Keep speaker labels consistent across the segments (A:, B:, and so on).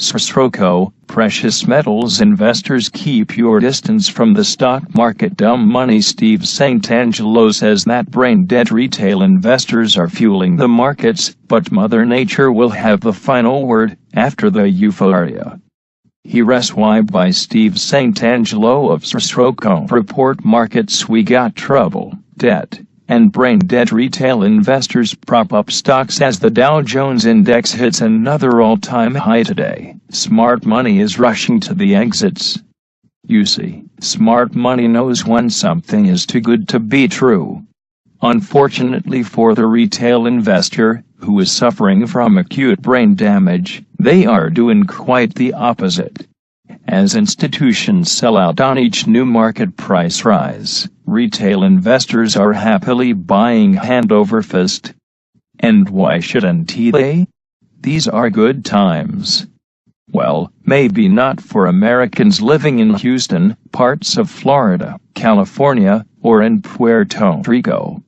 A: SRSrocco, precious metals investors keep your distance from the stock market. Dumb money. Steve St. Angelo says that brain-dead retail investors are fueling the markets, but Mother Nature will have the final word after the euphoria. Here's why by Steve St. Angelo of SRSrocco report. Markets: we got trouble, debt, and brain-dead retail investors prop up stocks as the Dow Jones Index hits another all-time high today. Smart money is rushing to the exits. You see, smart money knows when something is too good to be true. Unfortunately for the retail investor, who is suffering from acute brain damage, they are doing quite the opposite. As institutions sell out on each new market price rise, retail investors are happily buying hand over fist. And why shouldn't they? These are good times. Well, maybe not for Americans living in Houston, parts of Florida, California, or in Puerto Rico.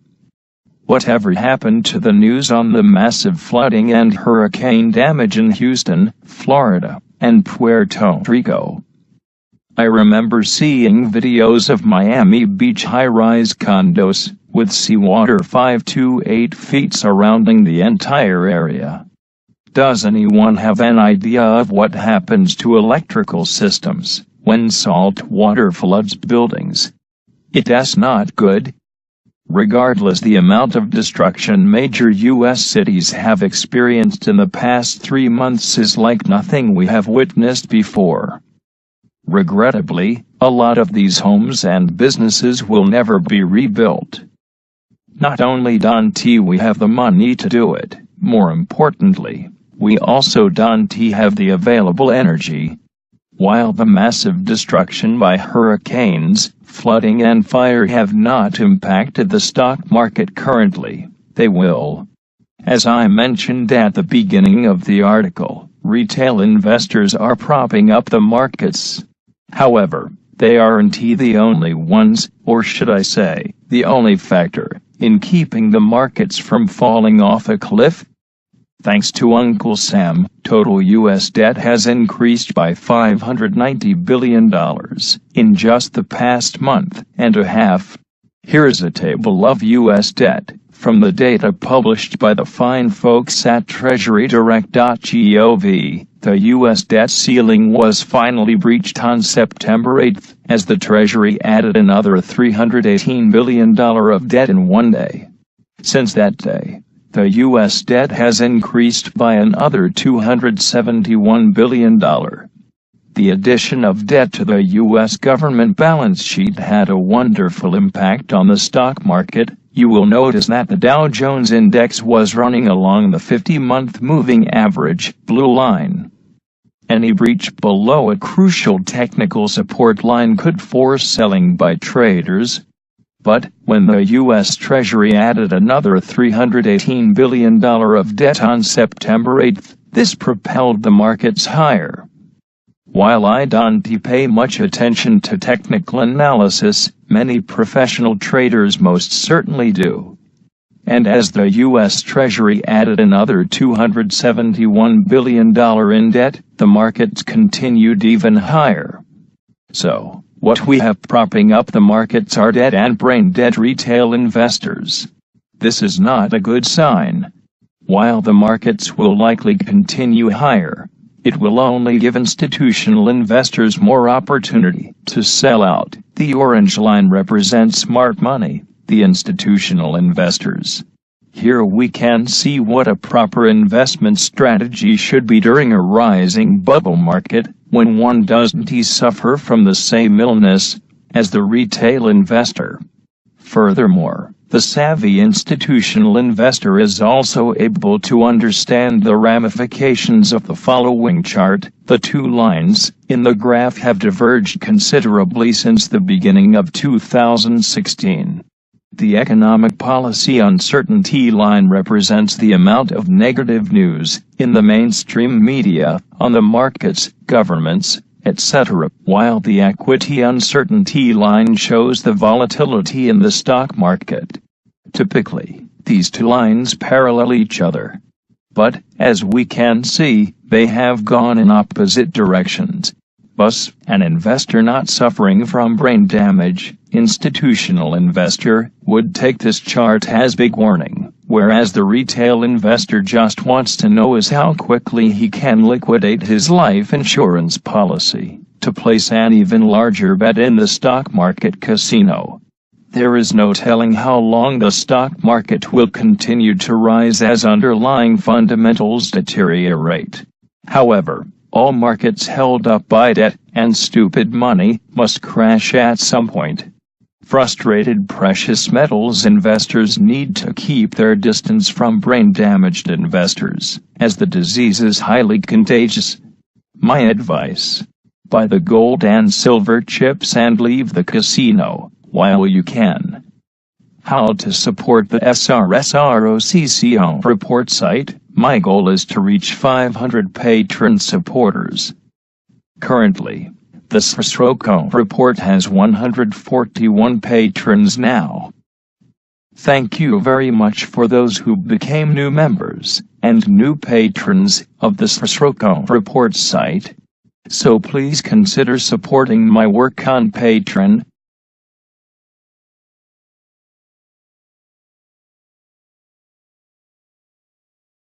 A: Whatever happened to the news on the massive flooding and hurricane damage in Houston, Florida, and Puerto Rico? I remember seeing videos of Miami Beach high-rise condos, with seawater 5 to 8 feet surrounding the entire area. Does anyone have an idea of what happens to electrical systems when salt water floods buildings? It's not good. Regardless, the amount of destruction major U.S. cities have experienced in the past 3 months is like nothing we have witnessed before. Regrettably, a lot of these homes and businesses will never be rebuilt. Not only don't we have the money to do it, more importantly, we also don't have the available energy. While the massive destruction by hurricanes, flooding and fire have not impacted the stock market currently, they will. As I mentioned at the beginning of the article, retail investors are propping up the markets. However, they aren't the only ones, or should I say, the only factor, in keeping the markets from falling off a cliff. Thanks to Uncle Sam, total U.S. debt has increased by $590 billion in just the past month and a half. Here's a table of U.S. debt, from the data published by the fine folks at TreasuryDirect.gov. The U.S. debt ceiling was finally breached on September 8, as the Treasury added another $318 billion of debt in one day. Since that day, the U.S. debt has increased by another $271 billion. The addition of debt to the U.S. government balance sheet had a wonderful impact on the stock market. You will notice that the Dow Jones Index was running along the 50-month moving average, blue line. Any breach below a crucial technical support line could force selling by traders. But, when the U.S. Treasury added another $318 billion of debt on September 8, this propelled the markets higher. While I don't pay much attention to technical analysis, many professional traders most certainly do. And as the U.S. Treasury added another $271 billion in debt, the markets continued even higher. So, what we have propping up the markets are debt and brain-dead retail investors. This is not a good sign. While the markets will likely continue higher, it will only give institutional investors more opportunity to sell out. The orange line represents smart money, the institutional investors. Here we can see what a proper investment strategy should be during a rising bubble market, when one doesn't suffer from the same illness as the retail investor. Furthermore, the savvy institutional investor is also able to understand the ramifications of the following chart. The two lines in the graph have diverged considerably since the beginning of 2016. The economic policy uncertainty line represents the amount of negative news in the mainstream media, on the markets, governments, etc., while the equity uncertainty line shows the volatility in the stock market. Typically, these two lines parallel each other. But, as we can see, they have gone in opposite directions. Thus, an investor not suffering from brain damage, institutional investor, would take this chart as big warning, whereas the retail investor just wants to know is how quickly he can liquidate his life insurance policy, to place an even larger bet in the stock market casino. There is no telling how long the stock market will continue to rise as underlying fundamentals deteriorate. However, all markets held up by debt and stupid money must crash at some point. Frustrated precious metals investors need to keep their distance from brain-damaged investors, as the disease is highly contagious. My advice: buy the gold and silver chips and leave the casino while you can. How to support the SRSrocco report site? My goal is to reach 500 patron supporters. Currently, the SRSrocco report has 141 patrons now. Thank you very much for those who became new members and new patrons of the SRSrocco report site. So please consider supporting my work on Patreon.